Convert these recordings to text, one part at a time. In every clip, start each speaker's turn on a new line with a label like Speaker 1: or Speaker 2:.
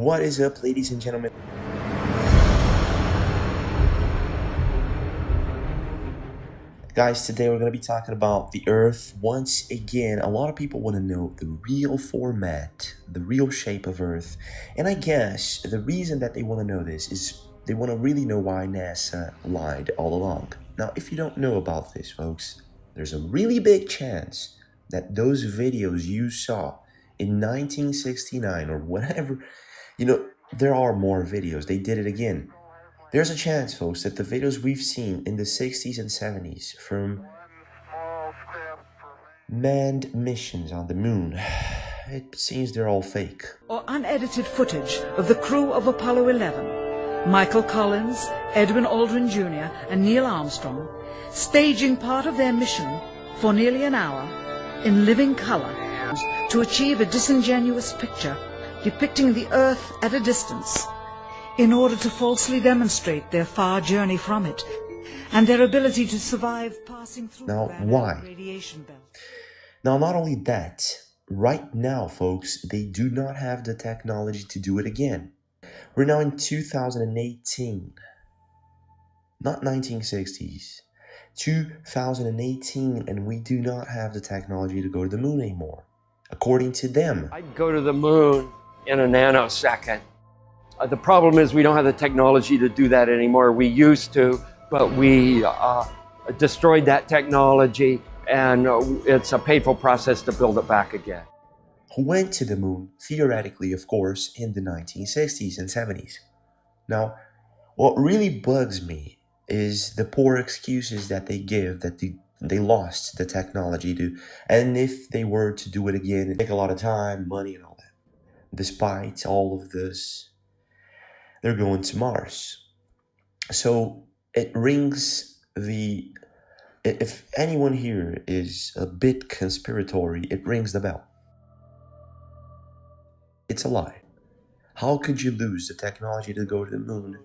Speaker 1: What is up, ladies and gentlemen? Guys, today we're going to be talking about the Earth. Once again, a lot of people want to know the real format, the real shape of Earth. And I guess the reason that they want to know this is they want to really know why NASA lied all along. Now, if you don't know about this, folks, there's a really big chance that those videos you saw in 1969 or whatever, there are more videos. They did it again. There's a chance, folks, that the videos we've seen in the 60s and 70s from manned missions on the moon, it seems they're all fake.
Speaker 2: Or unedited footage of the crew of Apollo 11, Michael Collins, Edwin Aldrin Jr. and Neil Armstrong, staging part of their mission for nearly an hour in living color to achieve a disingenuous picture depicting the Earth at a distance, in order to falsely demonstrate their far journey from it and their ability to survive passing through
Speaker 1: now,
Speaker 2: the
Speaker 1: why?
Speaker 2: radiation belt.
Speaker 1: Now, not only that, right now, folks, they do not have the technology to do it again. We're now in 2018, not 1960s, 2018, and we do not have the technology to go to the moon anymore, according to them.
Speaker 3: I'd go to the moon in a nanosecond. The problem is we don't have the technology to do that anymore. We used to, but we destroyed that technology, and it's a painful process to build it back again.
Speaker 1: Who went to the moon, theoretically, of course, in the 1960s and 70s. Now, what really bugs me is the poor excuses that they give that they lost the technology to, and if they were to do it again, it'd take a lot of time, money, and all that. Despite all of this, they're going to Mars. So it rings if anyone here is a bit conspiratory, it rings the bell. It's a lie. How could you lose the technology to go to the moon,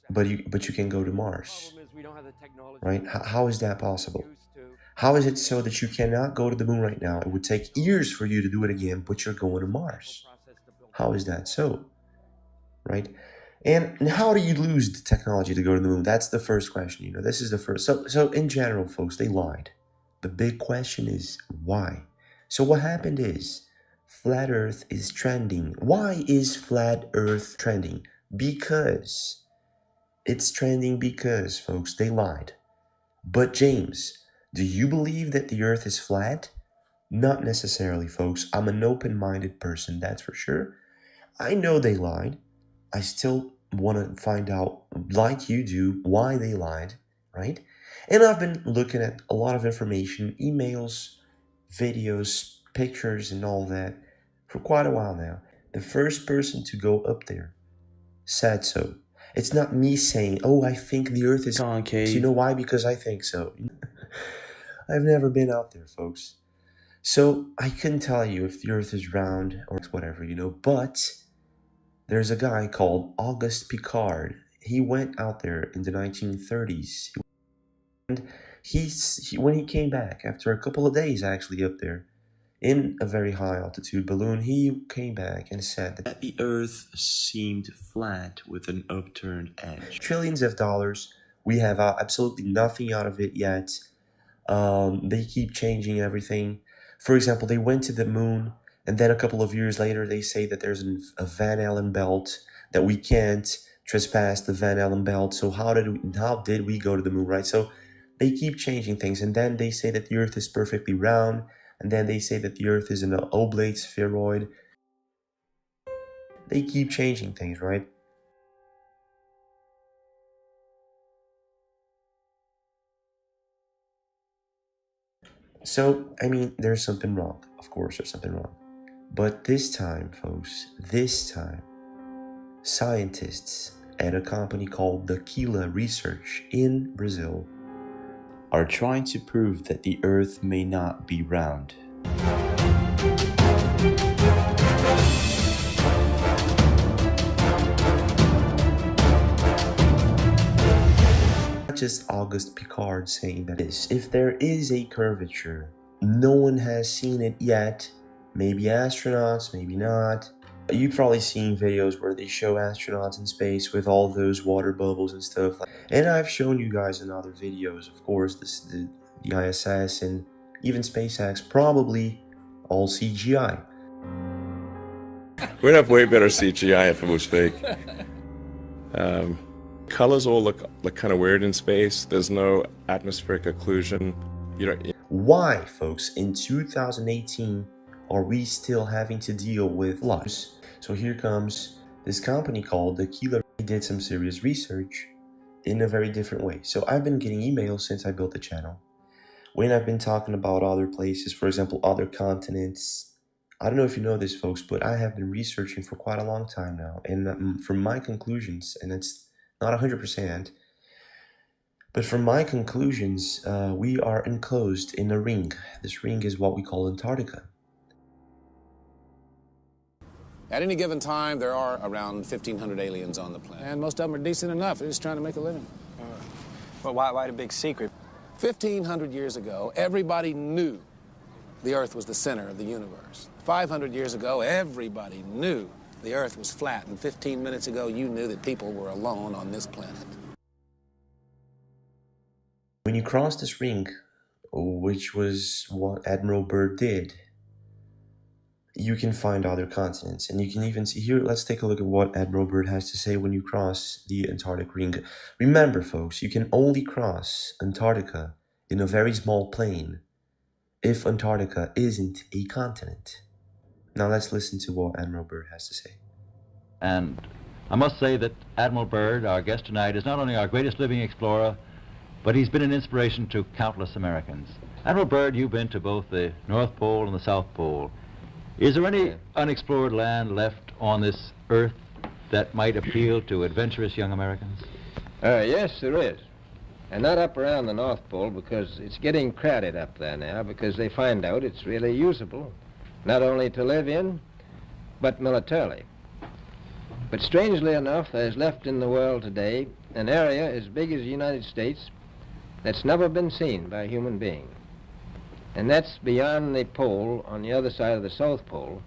Speaker 1: but you can go to Mars? Right? How is that possible? How is it so that you cannot go to the moon right now? It would take years for you to do it again, but you're going to Mars. How is that so? Right? And how do you lose the technology to go to the moon? That's the first question. This is the first. So in general, folks, they lied. The big question is why? So what happened is flat Earth is trending. Why is flat Earth trending? Because it's trending because, folks, they lied. But James, do you believe that the Earth is flat? Not necessarily, folks. I'm an open-minded person, that's for sure. I know they lied. I still want to find out, like you do, why they lied, right? And I've been looking at a lot of information, emails, videos, pictures, and all that for quite a while now. The first person to go up there said so. It's not me saying, oh, I think the Earth is concave. You know why? Because I think so. I've never been out there, folks. So I couldn't tell you if the Earth is round or whatever, but there's a guy called Auguste Piccard. He went out there in the 1930s. And when he came back, after a couple of days actually up there, in a very high altitude balloon, he came back and said that the Earth seemed flat with an upturned edge. Trillions of dollars. We have absolutely nothing out of it yet. They keep changing everything. For example, they went to the moon, and then a couple of years later, they say that there's a Van Allen belt, that we can't trespass the Van Allen belt. So how did we go to the moon, right? So they keep changing things, and then they say that the Earth is perfectly round, and then they say that the Earth is an oblate spheroid. They keep changing things, right? So, there's something wrong. Of course, there's something wrong. But this time, folks, scientists at a company called Daquila Research in Brazil are trying to prove that the Earth may not be round. Not just Auguste Piccard saying that if there is a curvature, no one has seen it yet. Maybe astronauts, maybe not. You've probably seen videos where they show astronauts in space with all those water bubbles and stuff. And I've shown you guys in other videos, of course, the ISS and even SpaceX, probably all CGI.
Speaker 4: We'd have way better CGI if it was fake. Colors all look kind of weird in space. There's no atmospheric occlusion.
Speaker 1: Why, folks, in 2018 are we still having to deal with flux? So here comes this company called Aquila. They did some serious research in a very different way. So I've been getting emails since I built the channel. When I've been talking about other places, for example, other continents. I don't know if you know this, folks, but I have been researching for quite a long time now. And from my conclusions, and it's not 100%, but from my conclusions, we are enclosed in a ring. This ring is what we call Antarctica.
Speaker 5: At any given time, there are around 1,500 aliens on the planet.
Speaker 6: And most of them are decent enough. They're just trying to make a living.
Speaker 7: Well, why the big secret?
Speaker 5: 1,500 years ago, everybody knew the Earth was the center of the universe. 500 years ago, everybody knew the Earth was flat. And 15 minutes ago, you knew that people were alone on this planet.
Speaker 1: When you cross this ring, which was what Admiral Byrd did, you can find other continents. And you can even see here, let's take a look at what Admiral Byrd has to say when you cross the Antarctic ring. Remember, folks, you can only cross Antarctica in a very small plane if Antarctica isn't a continent. Now let's listen to what Admiral Byrd has to say.
Speaker 8: And I must say that Admiral Byrd, our guest tonight, is not only our greatest living explorer, but he's been an inspiration to countless Americans. Admiral Byrd, you've been to both the North Pole and the South Pole. Is there any unexplored land left on this Earth that might appeal to adventurous young Americans?
Speaker 9: Yes, there is. And not up around the North Pole, because it's getting crowded up there now, because they find out it's really usable, not only to live in, but militarily. But strangely enough, there's left in the world today an area as big as the United States that's never been seen by a human being. And that's beyond the pole on the other side of the South Pole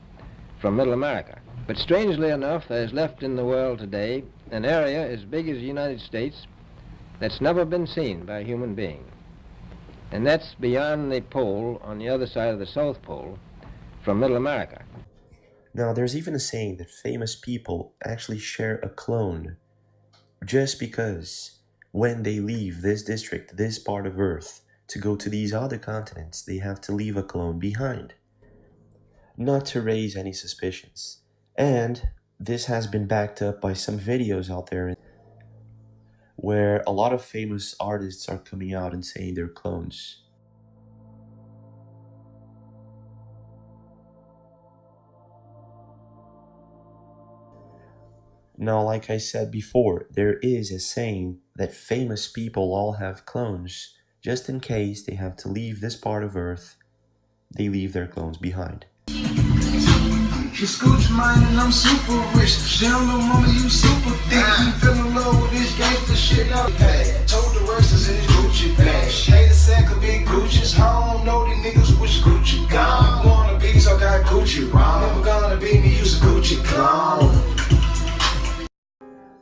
Speaker 9: from Middle America. But strangely enough, there's left in the world today an area as big as the United States that's never been seen by a human being. And that's beyond the pole on the other side of the South Pole from Middle America.
Speaker 1: Now, there's even a saying that famous people actually share a clone just because when they leave this district, this part of Earth, to go to these other continents, they have to leave a clone behind. Not to raise any suspicions. And this has been backed up by some videos out there where a lot of famous artists are coming out and saying they're clones. Now, like I said before, there is a saying that famous people all have clones. Just in case they have to leave this part of Earth, they leave their clones behind.
Speaker 10: You scooch mine and I'm super rich. She don't know mama, you super thick. You feeling low with this gangsta shit out. Hey, told the rest is in his Gucci bag. Shade a sack of big Gucci's. I don't know these niggas which Gucci gone. Wanna be, so got Gucci wrong. Never gonna be me, use a Gucci clone.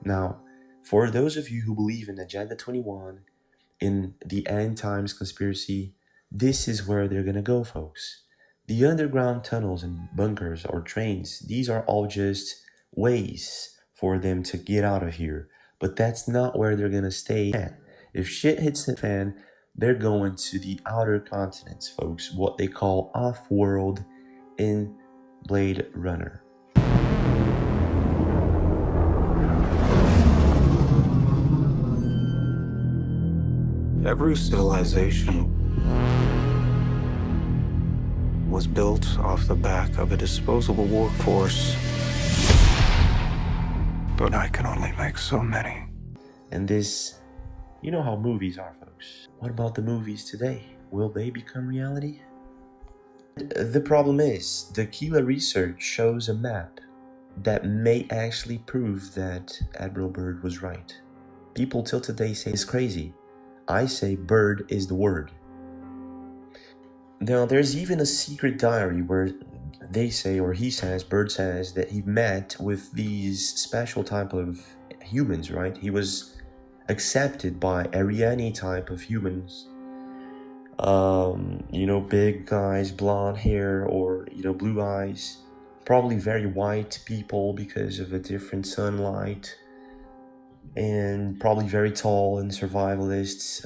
Speaker 1: Now, for those of you who believe in Agenda 21, in the end times conspiracy, this is where they're gonna go, folks. The underground tunnels and bunkers or trains, these are all just ways for them to get out of here. But that's not where they're gonna stay at. If shit hits the fan, they're going to the outer continents, folks. What they call off-world in Blade Runner.
Speaker 11: Every civilization was built off the back of a disposable workforce. But I can only make so many.
Speaker 1: And this, you know how movies are, folks. What about the movies today? Will they become reality? The problem is, the Aquila research shows a map that may actually prove that Admiral Byrd was right. People till today say it's crazy. I say Byrd is the word. Now, there's even a secret diary where they say, or he says, Byrd says, that he met with these special type of humans, right? He was accepted by Ariani type of humans. You know, big guys, blonde hair, or, you know, blue eyes. Probably very white people because of a different sunlight. And probably very tall and survivalists.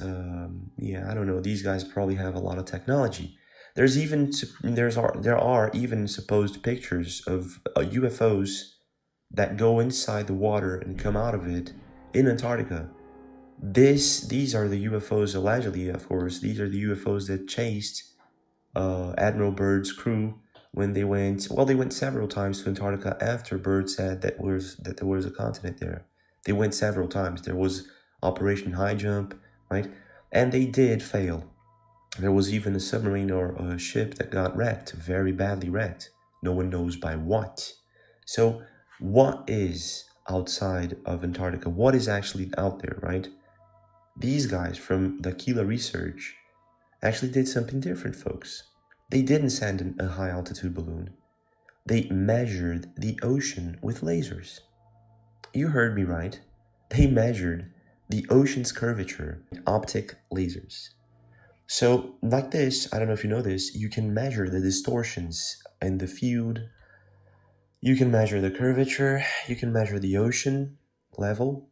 Speaker 1: Yeah, I don't know. These guys probably have a lot of technology. There are even supposed pictures of UFOs that go inside the water and come out of it in Antarctica. These are the UFOs allegedly, of course. These are the UFOs that chased Admiral Byrd's crew when they went. Well, they went several times to Antarctica after Byrd said that there was a continent there. They went several times. There was Operation High Jump, right? And they did fail. There was even a submarine or a ship that got wrecked, very badly wrecked. No one knows by what. So what is outside of Antarctica? What is actually out there, right? These guys from the Aquila Research actually did something different, folks. They didn't send a high-altitude balloon. They measured the ocean with lasers. You heard me right. They measured the ocean's curvature with optic lasers. So, like this, I don't know if you know this, you can measure the distortions in the field. You can measure the curvature. You can measure the ocean level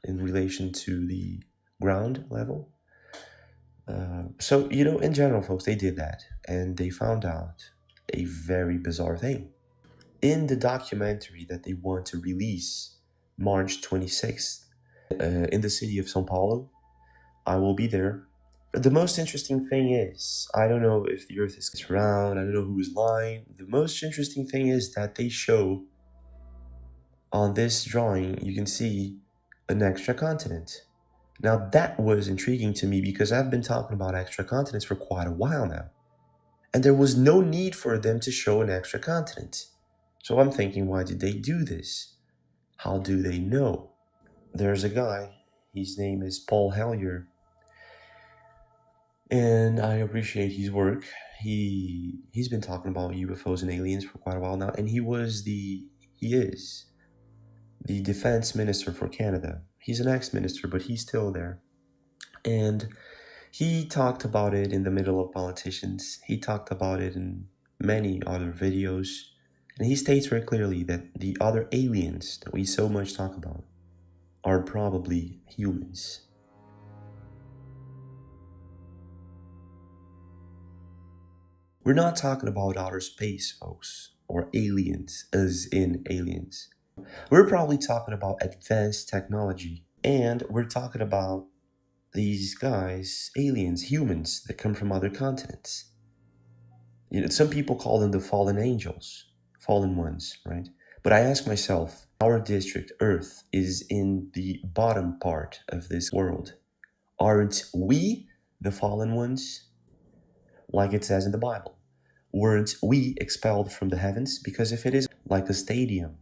Speaker 1: in relation to the ground level. So, you know, in general, folks, they did that. And they found out a very bizarre thing. In the documentary that they want to release March 26th in the city of São Paulo, I will be there. The most interesting thing is, I don't know if the Earth is round, I don't know who is lying. The most interesting thing is that they show on this drawing, you can see an extra continent. Now that was intriguing to me because I've been talking about extra continents for quite a while now. And there was no need for them to show an extra continent. So I'm thinking, why did they do this? How do they know? There's a guy, his name is Paul Hellyer, and I appreciate his work. He's been talking about UFOs and aliens for quite a while now, and he is the defense minister for Canada. He's an ex-minister, but he's still there. And he talked about it in the middle of Politicians. He talked about it in many other videos. And he states very clearly that the other aliens that we so much talk about are probably humans. We're not talking about outer space, folks, or aliens, as in aliens. We're probably talking about advanced technology, and we're talking about these guys, aliens, humans that come from other continents. You know, some people call them the fallen angels. Fallen ones, right? But I ask myself, our district, Earth, is in the bottom part of this world. Aren't we the fallen ones? Like it says in the Bible. Weren't we expelled from the heavens? Because if it is like a stadium,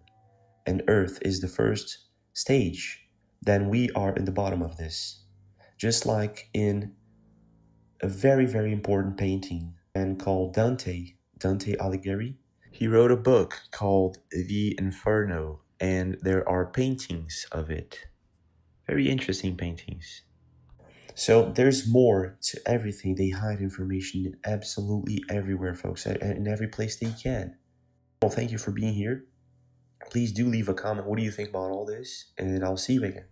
Speaker 1: and Earth is the first stage, then we are in the bottom of this. Just like in a very, very important painting and called Dante Alighieri. He wrote a book called The Inferno, and there are paintings of it. Very interesting paintings. So there's more to everything. They hide information absolutely everywhere, folks, in every place they can. Well, thank you for being here. Please do leave a comment. What do you think about all this? And I'll see you again.